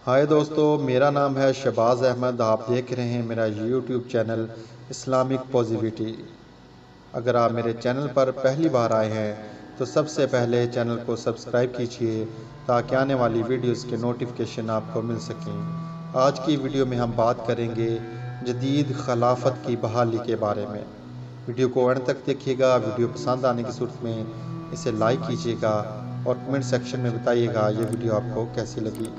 ہائے دوستو، میرا نام ہے شہباز احمد۔ آپ دیکھ رہے ہیں میرا یوٹیوب چینل اسلامک پازیٹیوٹی۔ اگر آپ میرے چینل پر پہلی بار آئے ہیں تو سب سے پہلے چینل کو سبسکرائب کیجئے تاکہ آنے والی ویڈیوز کے نوٹیفیکیشن آپ کو مل سکیں۔ آج کی ویڈیو میں ہم بات کریں گے جدید خلافت کی بحالی کے بارے میں۔ ویڈیو کو اینڈ تک دیکھیے گا۔ ویڈیو پسند آنے کی صورت میں اسے لائک کیجئے گا اور کمنٹ سیکشن میں بتائیے گا یہ ویڈیو آپ کو کیسی لگی۔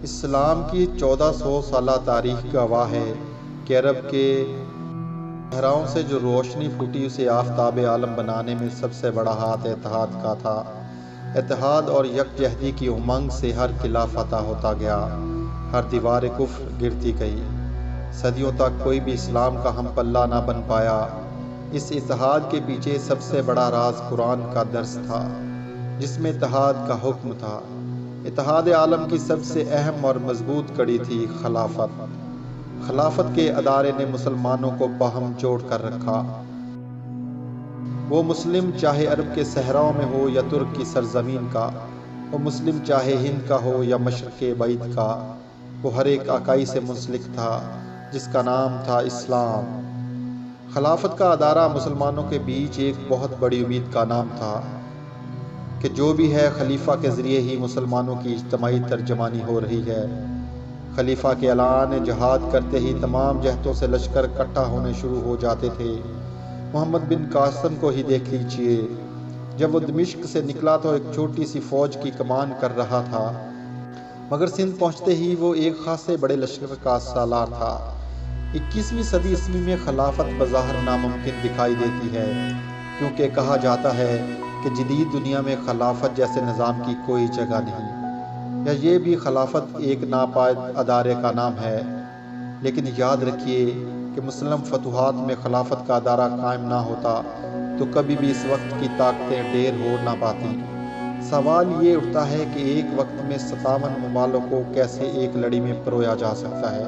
اسلام کی 1400 سالہ تاریخ گواہ ہے کہ عرب کے صحراؤں سے جو روشنی پھوٹی اسے آفتاب عالم بنانے میں سب سے بڑا ہاتھ اتحاد کا تھا۔ اتحاد اور یکجہتی کی امنگ سے ہر قلعہ فتح ہوتا گیا، ہر دیوار کفر گرتی گئی۔ صدیوں تک کوئی بھی اسلام کا ہم پلہ نہ بن پایا۔ اس اتحاد کے پیچھے سب سے بڑا راز قرآن کا درس تھا، جس میں اتحاد کا حکم تھا۔ اتحاد عالم کی سب سے اہم اور مضبوط کڑی تھی خلافت۔ خلافت کے ادارے نے مسلمانوں کو باہم جوڑ کر رکھا۔ وہ مسلم چاہے عرب کے صحراؤں میں ہو یا ترک کی سرزمین کا، وہ مسلم چاہے ہند کا ہو یا مشرق بعید کا، وہ ہر ایک اکائی سے منسلک تھا جس کا نام تھا اسلام۔ خلافت کا ادارہ مسلمانوں کے بیچ ایک بہت بڑی امید کا نام تھا کہ جو بھی ہے خلیفہ کے ذریعے ہی مسلمانوں کی اجتماعی ترجمانی ہو رہی ہے۔ خلیفہ کے اعلان جہاد کرتے ہی تمام جہتوں سے لشکر اکٹھا ہونے شروع ہو جاتے تھے۔ محمد بن قاسم کو ہی دیکھ لیجئے، جب وہ دمشق سے نکلا تو ایک چھوٹی سی فوج کی کمان کر رہا تھا، مگر سندھ پہنچتے ہی وہ ایک خاصے بڑے لشکر کا سالار تھا۔ 21ویں صدی عیسوی میں خلافت بظاہر ناممکن دکھائی دیتی ہے، کیونکہ کہا جاتا ہے کہ جدید دنیا میں خلافت جیسے نظام کی کوئی جگہ نہیں، یا یہ بھی خلافت ایک ناپائید ادارے کا نام ہے۔ لیکن یاد رکھیے کہ مسلم فتوحات میں خلافت کا ادارہ قائم نہ ہوتا تو کبھی بھی اس وقت کی طاقتیں ڈیر ہو نہ پاتی۔ سوال یہ اٹھتا ہے کہ ایک وقت میں 57 ممالک کو کیسے ایک لڑی میں پرویا جا سکتا ہے،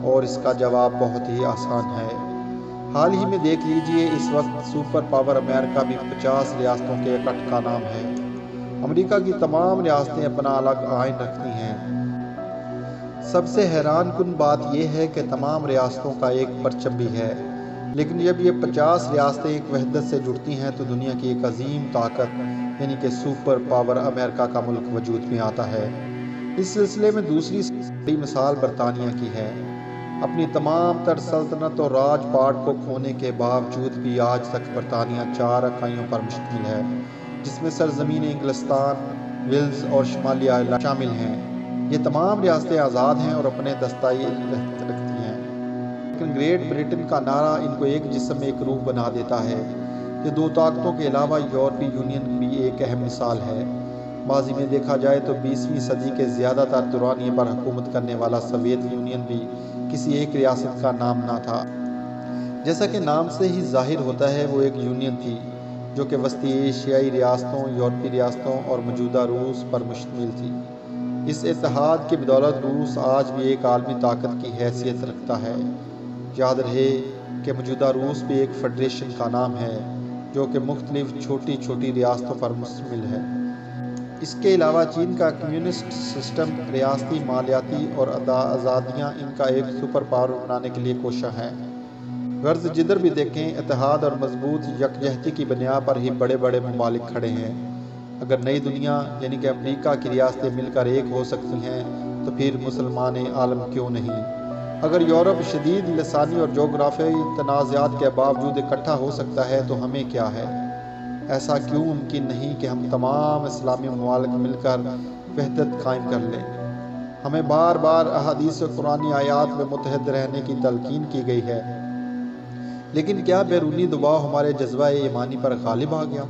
اور اس کا جواب بہت ہی آسان ہے۔ حال ہی میں دیکھ لیجئے، اس وقت سپر پاور امریکہ بھی 50 ریاستوں کے اکٹھ کا نام ہے۔ امریکہ کی تمام ریاستیں اپنا الگ آئین رکھتی ہیں۔ سب سے حیران کن بات یہ ہے کہ تمام ریاستوں کا ایک پرچم بھی ہے، لیکن جب یہ 50 ریاستیں ایک وحدت سے جڑتی ہیں تو دنیا کی ایک عظیم طاقت یعنی کہ سپر پاور امریکہ کا ملک وجود میں آتا ہے۔ اس سلسلے میں دوسری بڑی مثال برطانیہ کی ہے۔ اپنی تمام تر سلطنت اور راج پاٹ کو کھونے کے باوجود بھی آج تک برطانیہ 4 اکائیوں پر مشتمل ہے، جس میں سرزمین انگلستان، ویلز اور شمالی آئرلینڈ شامل ہیں۔ یہ تمام ریاستیں آزاد ہیں اور اپنے دستائل رکھتی ہیں، لیکن گریٹ بریٹن کا نعرہ ان کو ایک جسم ایک روح بنا دیتا ہے۔ یہ دو طاقتوں کے علاوہ یورپی یونین بھی ایک اہم مثال ہے۔ ماضی میں دیکھا جائے تو 20ویں صدی کے زیادہ تر دورانیے پر حکومت کرنے والا سوویت یونین بھی کسی ایک ریاست کا نام نہ تھا۔ جیسا کہ نام سے ہی ظاہر ہوتا ہے، وہ ایک یونین تھی جو کہ وسطی ایشیائی ریاستوں، یورپی ریاستوں اور موجودہ روس پر مشتمل تھی۔ اس اتحاد کی بدولت روس آج بھی ایک عالمی طاقت کی حیثیت رکھتا ہے۔ یاد رہے کہ موجودہ روس بھی ایک فیڈریشن کا نام ہے جو کہ مختلف چھوٹی چھوٹی ریاستوں پر مشتمل ہے۔ اس کے علاوہ چین کا کمیونسٹ سسٹم، ریاستی مالیاتی اور آزادیاں ان کا ایک سپر پاور بنانے کے لیے کوشاں ہیں۔ غرض جدھر بھی دیکھیں، اتحاد اور مضبوط یکجہتی کی بنیاد پر ہی بڑے بڑے ممالک کھڑے ہیں۔ اگر نئی دنیا یعنی کہ امریکہ کی ریاستیں مل کر ایک ہو سکتی ہیں تو پھر مسلمان عالم کیوں نہیں؟ اگر یورپ شدید لسانی اور جغرافیائی تنازعات کے باوجود اکٹھا ہو سکتا ہے تو ہمیں کیا ہے؟ ایسا کیوں ممکن نہیں کہ ہم تمام اسلامی ممالک مل کر وحدت قائم کر لیں؟ ہمیں بار بار احادیث و قرآنی آیات میں متحد رہنے کی تلقین کی گئی ہے، لیکن کیا بیرونی دباؤ ہمارے جذبہ ایمانی پر غالب آ گیا؟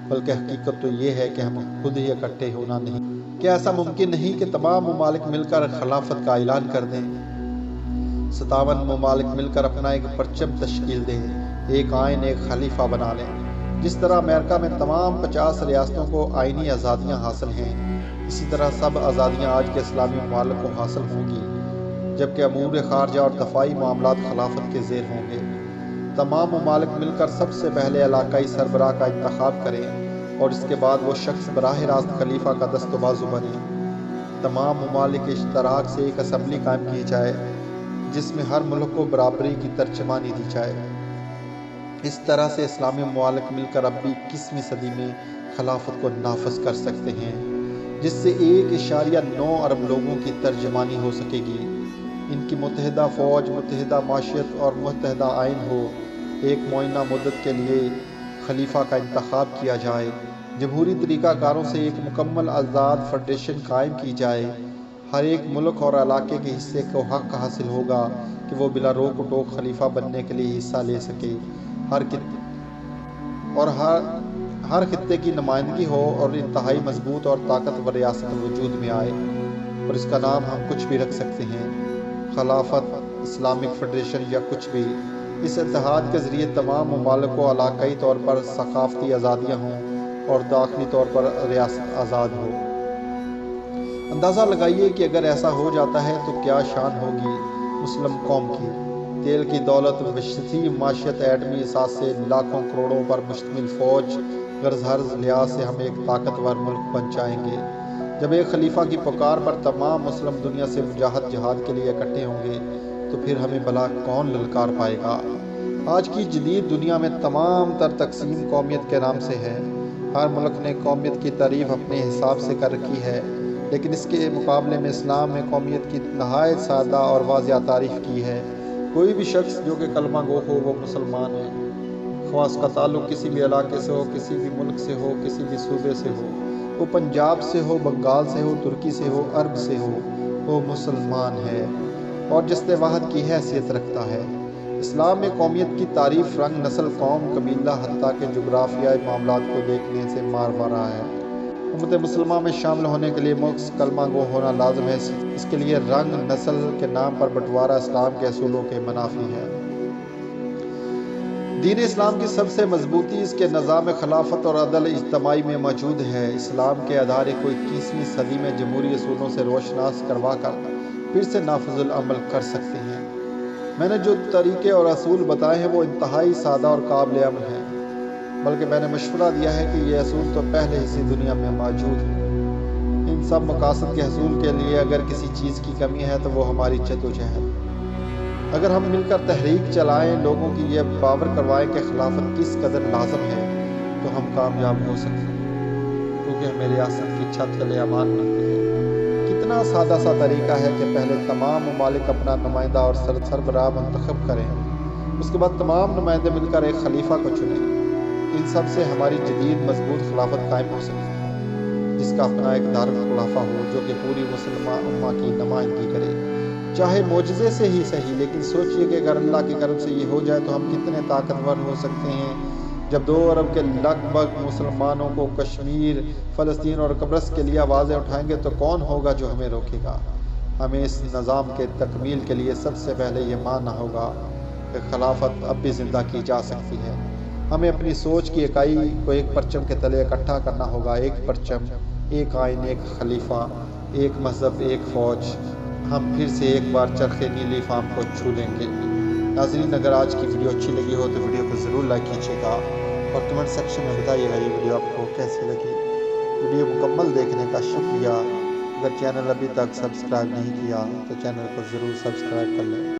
بلکہ حقیقت تو یہ ہے کہ ہم خود ہی اکٹھے ہونا نہیں۔ کیا ایسا ممکن نہیں کہ تمام ممالک مل کر خلافت کا اعلان کر دیں؟ 57 ممالک مل کر اپنا ایک پرچم تشکیل دیں، ایک آئین، ایک خلیفہ بنا لیں۔ جس طرح امریکہ میں تمام 50 ریاستوں کو آئینی آزادیاں حاصل ہیں، اسی طرح سب آزادیاں آج کے اسلامی ممالک کو حاصل ہوں گی، جبکہ امور خارجہ اور دفاعی معاملات خلافت کے زیر ہوں گے۔ تمام ممالک مل کر سب سے پہلے علاقائی سربراہ کا انتخاب کریں اور اس کے بعد وہ شخص براہ راست خلیفہ کا دست و بازو بنے۔ تمام ممالک کے اشتراک سے ایک اسمبلی قائم کی جائے جس میں ہر ملک کو برابری کی ترجمانی دی جائے۔ اس طرح سے اسلامی ممالک مل کر اب بھی 21ویں صدی میں خلافت کو نافذ کر سکتے ہیں، جس سے 1.9 ارب لوگوں کی ترجمانی ہو سکے گی۔ ان کی متحدہ فوج، متحدہ معیشت اور متحدہ آئین ہو۔ ایک معینہ مدت کے لیے خلیفہ کا انتخاب کیا جائے۔ جمہوری طریقہ کاروں سے ایک مکمل آزاد فیڈریشن قائم کی جائے۔ ہر ایک ملک اور علاقے کے حصے کو حق حاصل ہوگا کہ وہ بلا روک ٹوک خلیفہ بننے کے لیے حصہ لے سکے۔ ہر خطے کی نمائندگی ہو اور انتہائی مضبوط اور طاقتور ریاست وجود میں آئے، اور اس کا نام ہم کچھ بھی رکھ سکتے ہیں، خلافت، اسلامک فیڈریشن یا کچھ بھی۔ اس اتحاد کے ذریعے تمام ممالک کو علاقائی طور پر ثقافتی آزادیاں ہوں اور داخلی طور پر ریاست آزاد ہو۔ اندازہ لگائیے کہ اگر ایسا ہو جاتا ہے تو کیا شان ہوگی مسلم قوم کی۔ تیل کی دولت، وسیع معیشت، ایٹمی اثاثے، لاکھوں کروڑوں پر مشتمل فوج، غرض ہر لحاظ سے ہم ایک طاقتور ملک بن جائیں گے۔ جب ایک خلیفہ کی پکار پر تمام مسلم دنیا سے مجاہد جہاد کے لیے اکٹھے ہوں گے تو پھر ہمیں بھلا کون للکار پائے گا؟ آج کی جدید دنیا میں تمام تر تقسیم قومیت کے نام سے ہے۔ ہر ملک نے قومیت کی تعریف اپنے حساب سے کر رکھی ہے، لیکن اس کے مقابلے میں اسلام نے قومیت کی نہایت سادہ اور واضح تعریف کی ہے۔ کوئی بھی شخص جو کہ کلمہ گو ہو وہ مسلمان ہے، خواہ اس کا تعلق کسی بھی علاقے سے ہو، کسی بھی ملک سے ہو، کسی بھی صوبے سے ہو، وہ پنجاب سے ہو، بنگال سے ہو، ترکی سے ہو، عرب سے ہو، وہ مسلمان ہے اور جسد واحد کی حیثیت رکھتا ہے۔ اسلام میں قومیت کی تعریف رنگ، نسل، قوم، قبیلہ، حتیٰ کہ جغرافیائی معاملات کو دیکھنے سے مار رہا ہے۔ امت مسلمہ میں شامل ہونے کے لیے مخصوص کلمہ گو ہونا لازم ہے۔ اس کے لیے رنگ، نسل کے نام پر بٹوارہ اسلام کے اصولوں کے منافی ہے۔ دین اسلام کی سب سے مضبوطی اس کے نظام خلافت اور عدل اجتماعی میں موجود ہے۔ اسلام کے ادارے کو 21ویں صدی میں جمہوری اصولوں سے روشناس کروا کر پھر سے نافذ العمل کر سکتے ہیں۔ میں نے جو طریقے اور اصول بتائے ہیں وہ انتہائی سادہ اور قابل عمل ہیں، بلکہ میں نے مشورہ دیا ہے کہ یہ اصول تو پہلے اسی دنیا میں موجود ہیں۔ ان سب مقاصد کے حصول کے لیے اگر کسی چیز کی کمی ہے تو وہ ہماری جدوجہد۔ اگر ہم مل کر تحریک چلائیں، لوگوں کی یہ باور کروائیں کہ خلافت کس قدر لازم ہے، تو ہم کامیاب ہو سکتے ہیں، کیونکہ ہمیں ریاست کی چھت تلے امان ملتی ہے۔ کتنا سادہ سا طریقہ ہے کہ پہلے تمام ممالک اپنا نمائندہ اور سربراہ منتخب کریں، اس کے بعد تمام نمائندے مل کر ایک خلیفہ کو چنیں۔ ان سب سے ہماری جدید مضبوط خلافت قائم ہو سکتی ہے، جس کا اپنا ایک دارالخلافہ ہو جو کہ پوری مسلمہ امہ کی نمائندگی کرے، چاہے معجزے سے ہی صحیح۔ لیکن سوچئے کہ اگر اللہ کی کرم سے یہ ہو جائے تو ہم کتنے طاقتور ہو سکتے ہیں۔ جب 2 ارب کے لگ بھگ مسلمانوں کو کشمیر، فلسطین اور قبرص کے لیے آوازیں اٹھائیں گے تو کون ہوگا جو ہمیں روکے گا؟ ہمیں اس نظام کے تکمیل کے لیے سب سے پہلے یہ ماننا ہوگا کہ خلافت اب بھی زندہ کی جا سکتی ہے۔ ہمیں اپنی سوچ کی اکائی کو ایک پرچم کے تلے اکٹھا کرنا ہوگا۔ ایک پرچم، ایک آئین، ایک خلیفہ، ایک مذہب، ایک فوج۔ ہم پھر سے ایک بار چرخے نیلی فام کو چھو لیں گے۔ ناظرین، اگر آج کی ویڈیو اچھی لگی ہو تو ویڈیو کو ضرور لائک کیجیے گا اور کمنٹ سیکشن میں بتائیے گا یہ ویڈیو آپ کو کیسی لگی۔ ویڈیو مکمل دیکھنے کا شکریہ۔ اگر چینل ابھی تک سبسکرائب نہیں کیا تو چینل کو ضرور سبسکرائب کر لیں۔